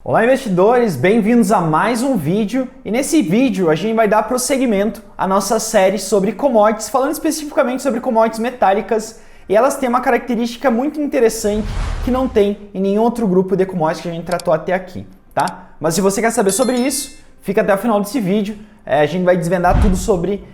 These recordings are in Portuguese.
Olá investidores, bem-vindos a mais um vídeo e nesse vídeo a gente vai dar prosseguimento à nossa série sobre commodities, falando especificamente sobre commodities metálicas e elas têm uma característica muito interessante que não tem em nenhum outro grupo de commodities que a gente tratou até aqui, tá? Mas se você quer saber sobre isso, fica até o final desse vídeo, a gente vai desvendar tudo sobre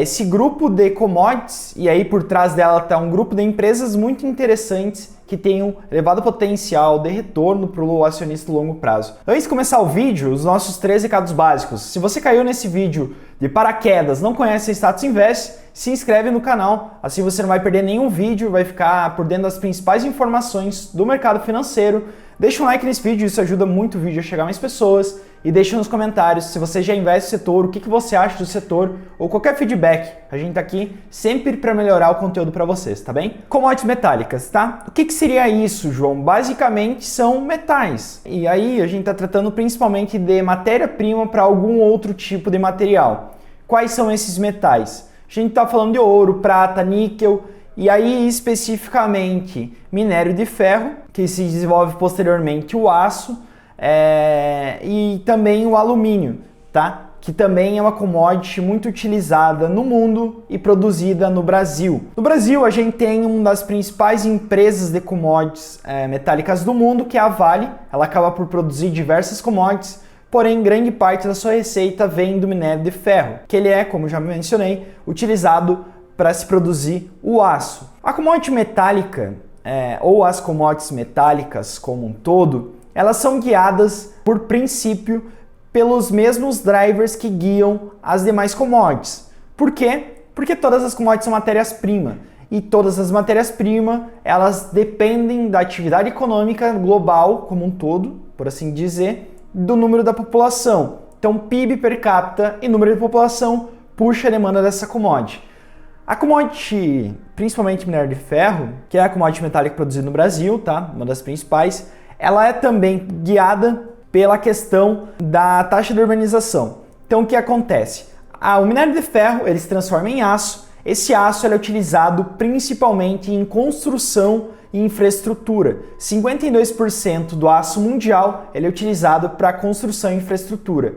esse grupo de commodities e aí por trás dela está um grupo de empresas muito interessantes que tem um elevado potencial de retorno para o acionista a longo prazo. Antes de começar o vídeo, os nossos 3 recados básicos. Se você caiu nesse vídeo de paraquedas, não conhece a Status Invest, se inscreve no canal, assim você não vai perder nenhum vídeo, vai ficar por dentro das principais informações do mercado financeiro. Deixa um like nesse vídeo, isso ajuda muito o vídeo a chegar a mais pessoas. E deixa nos comentários se você já investe no setor, o que você acha do setor ou qualquer feedback. A gente tá aqui sempre para melhorar o conteúdo para vocês, tá bem? Commodities metálicas, tá? O que seria isso, João? Basicamente são metais. E aí a gente tá tratando principalmente de matéria-prima para algum outro tipo de material. Quais são esses metais? A gente tá falando de ouro, prata, níquel e aí especificamente minério de ferro, que se desenvolve posteriormente o aço, e também o alumínio, tá? Que também é uma commodity muito utilizada no mundo e produzida no Brasil. No Brasil, a gente tem uma das principais empresas de commodities metálicas do mundo, que é a Vale. Ela acaba por produzir diversas commodities, porém grande parte da sua receita vem do minério de ferro, que ele é, como já mencionei, utilizado para se produzir o aço. A commodity metálica, ou as commodities metálicas como um todo, elas são guiadas, por princípio, pelos mesmos drivers que guiam as demais commodities. Por quê? Porque todas as commodities são matérias-primas. E todas as matérias-primas, elas dependem da atividade econômica global como um todo, por assim dizer, do número da população. Então, PIB per capita e número de população puxa a demanda dessa commodity. A commodity, principalmente minério de ferro, que é a commodity metálica produzida no Brasil, tá? Uma das principais, ela é também guiada pela questão da taxa de urbanização. Então, o que acontece? O minério de ferro, ele se transforma em aço. Esse aço ele é utilizado principalmente em construção e infraestrutura. 52% do aço mundial ele é utilizado para construção e infraestrutura.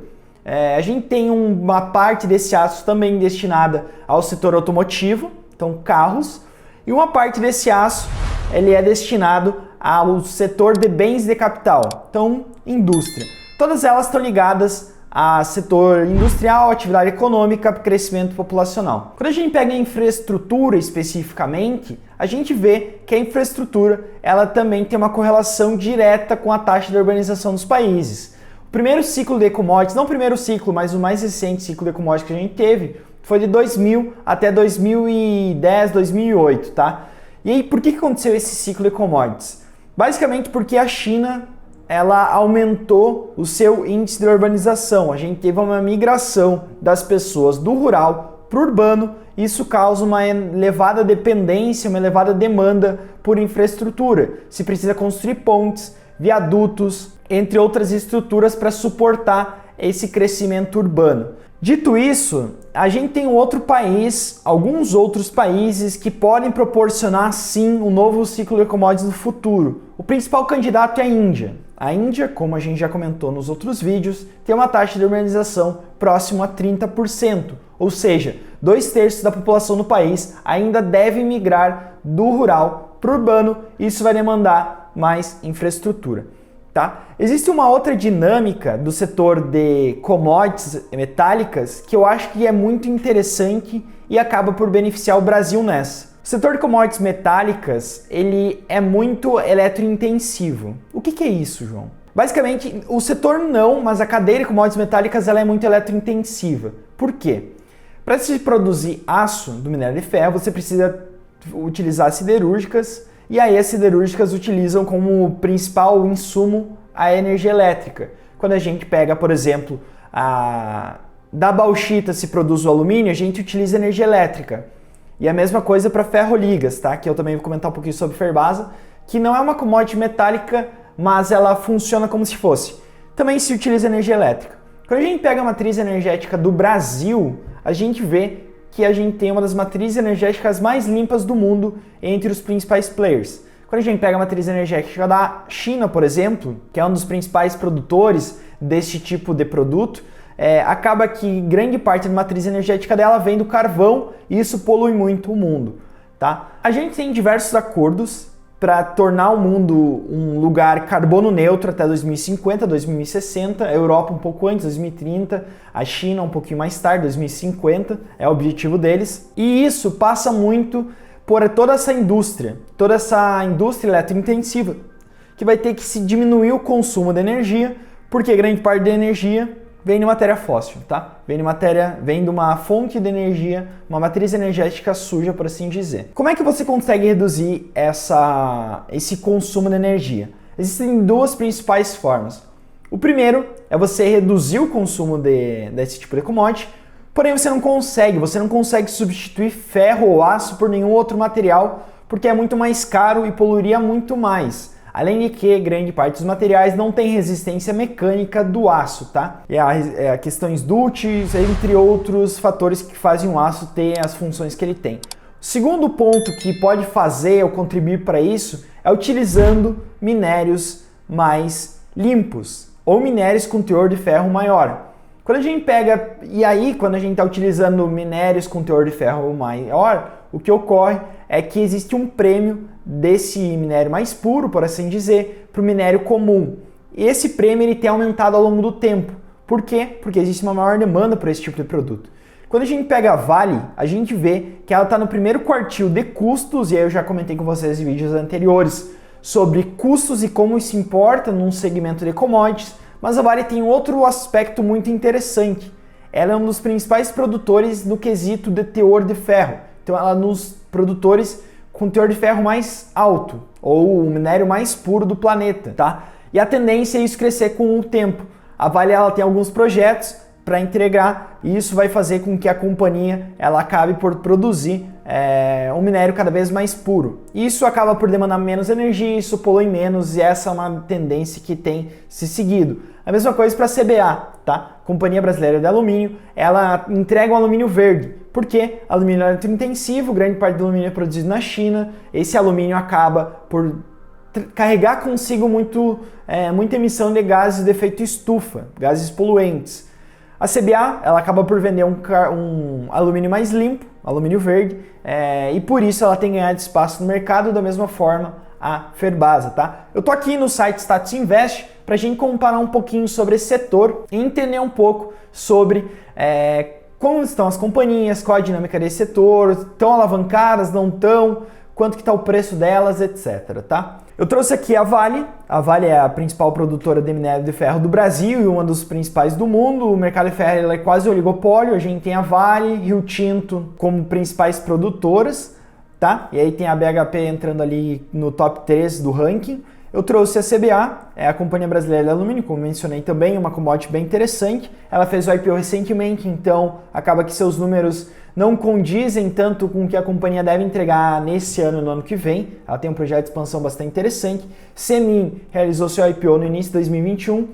A gente tem uma parte desse aço também destinada ao setor automotivo, então carros, e uma parte desse aço ele é destinado ao setor de bens de capital, então indústria. Todas elas estão ligadas a setor industrial, atividade econômica, crescimento populacional. Quando a gente pega a infraestrutura especificamente, a gente vê que a infraestrutura ela também tem uma correlação direta com a taxa de urbanização dos países. O primeiro ciclo de commodities, não o primeiro ciclo, mas o mais recente ciclo de commodities que a gente teve, foi de 2000 até 2010, 2008, tá? E aí, por que aconteceu esse ciclo de commodities? Basicamente porque a China ela aumentou o seu índice de urbanização. A gente teve uma migração das pessoas do rural para o urbano. Isso causa uma elevada dependência, uma elevada demanda por infraestrutura. Se precisa construir pontes, viadutos, entre outras estruturas para suportar esse crescimento urbano. Dito isso, a gente tem outro país, alguns outros países que podem proporcionar sim um novo ciclo de commodities no futuro. O principal candidato é a Índia. A Índia, como a gente já comentou nos outros vídeos, tem uma taxa de urbanização próxima a 30%, ou seja, 2/3 da população do país ainda deve migrar do rural para o urbano e isso vai demandar mais infraestrutura. Tá? Existe uma outra dinâmica do setor de commodities metálicas que eu acho que é muito interessante e acaba por beneficiar o Brasil nessa. O setor de commodities metálicas ele é muito eletrointensivo. O que é isso, João? Basicamente, o setor não, mas a cadeia de commodities metálicas ela é muito eletrointensiva. Por quê? Para se produzir aço do minério de ferro, você precisa utilizar siderúrgicas. E aí as siderúrgicas utilizam como principal insumo a energia elétrica. Quando a gente pega, por exemplo, da bauxita se produz o alumínio, a gente utiliza energia elétrica. E a mesma coisa para ferroligas, tá? Que eu também vou comentar um pouquinho sobre Ferbasa, que não é uma commodity metálica, mas ela funciona como se fosse. Também se utiliza energia elétrica. Quando a gente pega a matriz energética do Brasil, a gente vê que a gente tem uma das matrizes energéticas mais limpas do mundo entre os principais players. Quando a gente pega a matriz energética da China, por exemplo, que é um dos principais produtores desse tipo de produto, acaba que grande parte da matriz energética dela vem do carvão e isso polui muito o mundo, tá? A gente tem diversos acordos para tornar o mundo um lugar carbono neutro até 2050, 2060, a Europa um pouco antes, 2030, a China um pouquinho mais tarde, 2050, é o objetivo deles. E isso passa muito por toda essa indústria eletrointensiva, que vai ter que se diminuir o consumo de energia, porque grande parte da energia vem de matéria fóssil, tá? Vem de uma fonte de energia, uma matriz energética suja, por assim dizer. Como é que você consegue reduzir esse consumo de energia? Existem duas principais formas. O primeiro é você reduzir o consumo desse tipo de commodity, porém você não consegue substituir ferro ou aço por nenhum outro material, porque é muito mais caro e poluiria muito mais. Além de que grande parte dos materiais não tem resistência mecânica do aço, tá? E há questões ductis, entre outros fatores que fazem o aço ter as funções que ele tem. O segundo ponto que pode fazer ou contribuir para isso é utilizando minérios mais limpos ou minérios com teor de ferro maior. Quando a gente está utilizando minérios com teor de ferro maior, o que ocorre é que existe um prêmio desse minério mais puro, por assim dizer, para o minério comum. E esse prêmio ele tem aumentado ao longo do tempo. Por quê? Porque existe uma maior demanda por esse tipo de produto. Quando a gente pega a Vale, a gente vê que ela está no primeiro quartil de custos, e aí eu já comentei com vocês em vídeos anteriores sobre custos e como isso importa num segmento de commodities, mas a Vale tem outro aspecto muito interessante. Ela é um dos principais produtores no quesito de teor de ferro. Então ela é um dos produtores com teor de ferro mais alto, ou o minério mais puro do planeta, tá? E a tendência é isso crescer com o tempo. A Vale ela tem alguns projetos para entregar e isso vai fazer com que a companhia ela acabe por produzir um minério cada vez mais puro. Isso acaba por demandar menos energia, isso polui menos e essa é uma tendência que tem se seguido. A mesma coisa para a CBA, tá? Companhia Brasileira de Alumínio, ela entrega o alumínio verde. Por quê? Alumínio eletrointensivo, grande parte do alumínio é produzido na China. Esse alumínio acaba por carregar consigo muita emissão de gases de efeito estufa, gases poluentes. A CBA ela acaba por vender um alumínio mais limpo, alumínio verde, e por isso ela tem ganhado espaço no mercado da mesma forma a Ferbasa, tá? Eu tô aqui no site Status Invest para a gente comparar um pouquinho sobre esse setor e entender um pouco sobre como estão as companhias, qual a dinâmica desse setor, estão alavancadas, não estão, quanto que está o preço delas, etc, tá? Eu trouxe aqui a Vale é a principal produtora de minério de ferro do Brasil e uma dos principais do mundo. O mercado de ferro é quase oligopólio, a gente tem a Vale, Rio Tinto como principais produtoras, tá? E aí tem a BHP entrando ali no top 3 do ranking. Eu trouxe a CBA, é a Companhia Brasileira de Alumínio, como mencionei também, uma commodity bem interessante. Ela fez o IPO recentemente, então acaba que seus números não condizem tanto com o que a companhia deve entregar nesse ano e no ano que vem. Ela tem um projeto de expansão bastante interessante. Semin realizou seu IPO no início de 2021.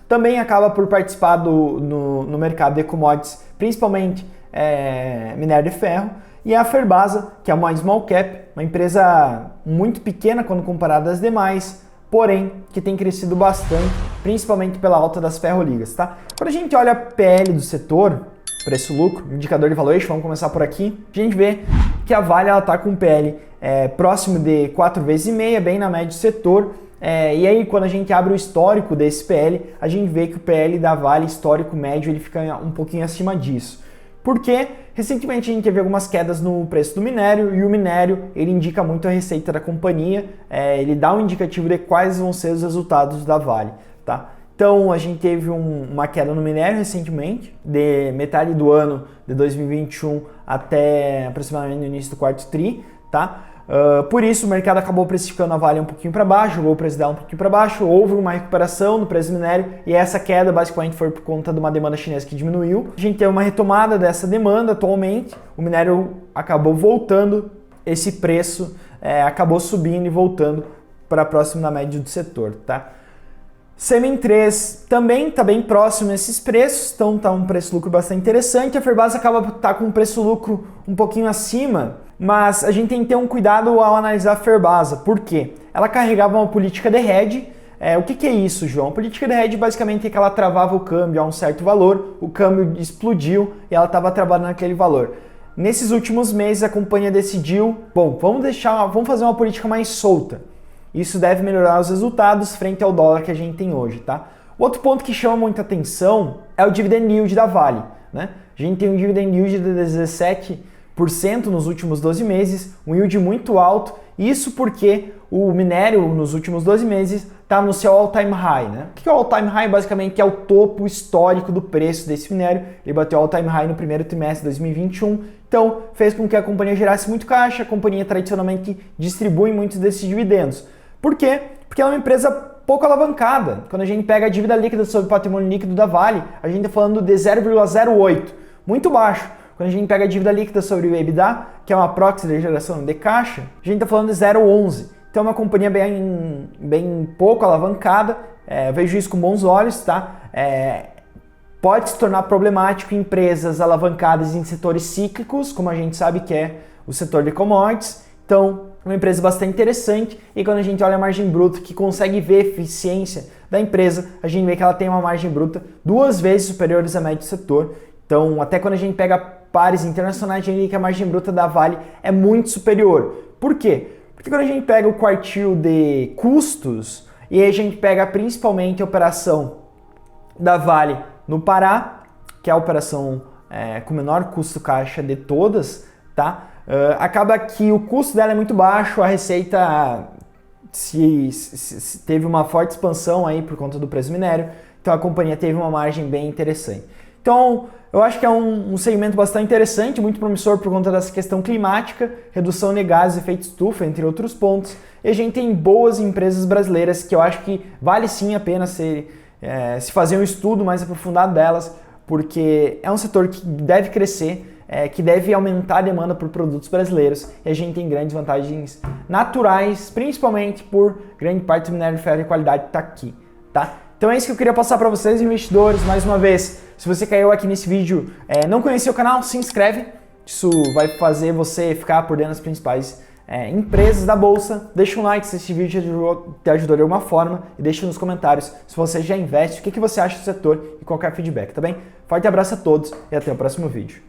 Também acaba por participar no mercado de commodities, principalmente minério de ferro. E a Ferbasa, que é uma small cap, uma empresa muito pequena quando comparada às demais, porém que tem crescido bastante, principalmente pela alta das ferroligas, tá? Quando a gente olha a PL do setor, preço-lucro, indicador de valuation, vamos começar por aqui, a gente vê que a Vale está com PL próximo de 4,5 vezes, bem na média do setor, e aí quando a gente abre o histórico desse PL, a gente vê que o PL da Vale histórico médio ele fica um pouquinho acima disso. Porque recentemente a gente teve algumas quedas no preço do minério e o minério ele indica muito a receita da companhia, ele dá um indicativo de quais vão ser os resultados da Vale, tá? Então a gente teve uma queda no minério recentemente, de metade do ano de 2021 até aproximadamente no início do quarto tri, tá? Por isso o mercado acabou precificando a Vale um pouquinho para baixo, jogou o preço dela um pouquinho para baixo, houve uma recuperação no preço do minério e essa queda basicamente foi por conta de uma demanda chinesa que diminuiu. A gente teve uma retomada dessa demanda atualmente, o minério acabou voltando, esse preço acabou subindo e voltando para próximo da média do setor, tá? Semin 3 também está bem próximo a esses preços, então está um preço-lucro bastante interessante. A Ferbasa acaba com um preço-lucro um pouquinho acima mas a gente tem que ter um cuidado ao analisar a Ferbasa. Por quê? Ela carregava uma política de hedge. O que é isso, João? A política de hedge basicamente é que ela travava o câmbio a um certo valor, o câmbio explodiu e ela estava travada naquele valor. Nesses últimos meses a companhia decidiu, bom, vamos fazer uma política mais solta. Isso deve melhorar os resultados frente ao dólar que a gente tem hoje, tá? Outro ponto que chama muita atenção é o dividend yield da Vale, né? A gente tem um dividend yield de 17% nos últimos 12 meses, um yield muito alto, isso porque o minério nos últimos 12 meses está no seu all-time high, né? O que é o all-time high? Basicamente é o topo histórico do preço desse minério. Ele bateu all-time high no primeiro trimestre de 2021, então fez com que a companhia gerasse muito caixa. A companhia tradicionalmente distribui muitos desses dividendos. Por quê? Porque ela é uma empresa pouco alavancada. Quando a gente pega a dívida líquida sobre o patrimônio líquido da Vale, a gente está falando de 0,08, muito baixo. Quando a gente pega a dívida líquida sobre o EBITDA, que é uma proxy de geração de caixa, a gente está falando de 0,11. Então é uma companhia bem pouco alavancada, vejo isso com bons olhos, tá? Pode se tornar problemático em empresas alavancadas em setores cíclicos, como a gente sabe que é o setor de commodities. Então, é uma empresa bastante interessante, e quando a gente olha a margem bruta, que consegue ver a eficiência da empresa, a gente vê que ela tem uma margem bruta 2 vezes superiores à média do setor. Então, até quando a gente pega pares internacionais, a gente vê que a margem bruta da Vale é muito superior. Por quê? Porque quando a gente pega o quartil de custos, e aí a gente pega principalmente a operação da Vale no Pará, que é a operação com o menor custo caixa de todas, tá? Acaba que o custo dela é muito baixo, a receita se teve uma forte expansão aí por conta do preço do minério, então a companhia teve uma margem bem interessante. Então, eu acho que é um segmento bastante interessante, muito promissor por conta dessa questão climática, redução de gases, efeito estufa, entre outros pontos. E a gente tem boas empresas brasileiras que eu acho que vale sim a pena se fazer um estudo mais aprofundado delas, porque é um setor que deve crescer, que deve aumentar a demanda por produtos brasileiros, e a gente tem grandes vantagens naturais, principalmente por grande parte do minério de ferro de qualidade que está aqui, tá? Então é isso que eu queria passar para vocês, investidores. Mais uma vez, se você caiu aqui nesse vídeo, não conheceu o canal, se inscreve. Isso vai fazer você ficar por dentro das principais empresas da bolsa. Deixa um like se esse vídeo te ajudou de alguma forma, e deixa nos comentários se você já investe, o que você acha do setor e qualquer feedback, tá bem? Forte abraço a todos e até o próximo vídeo.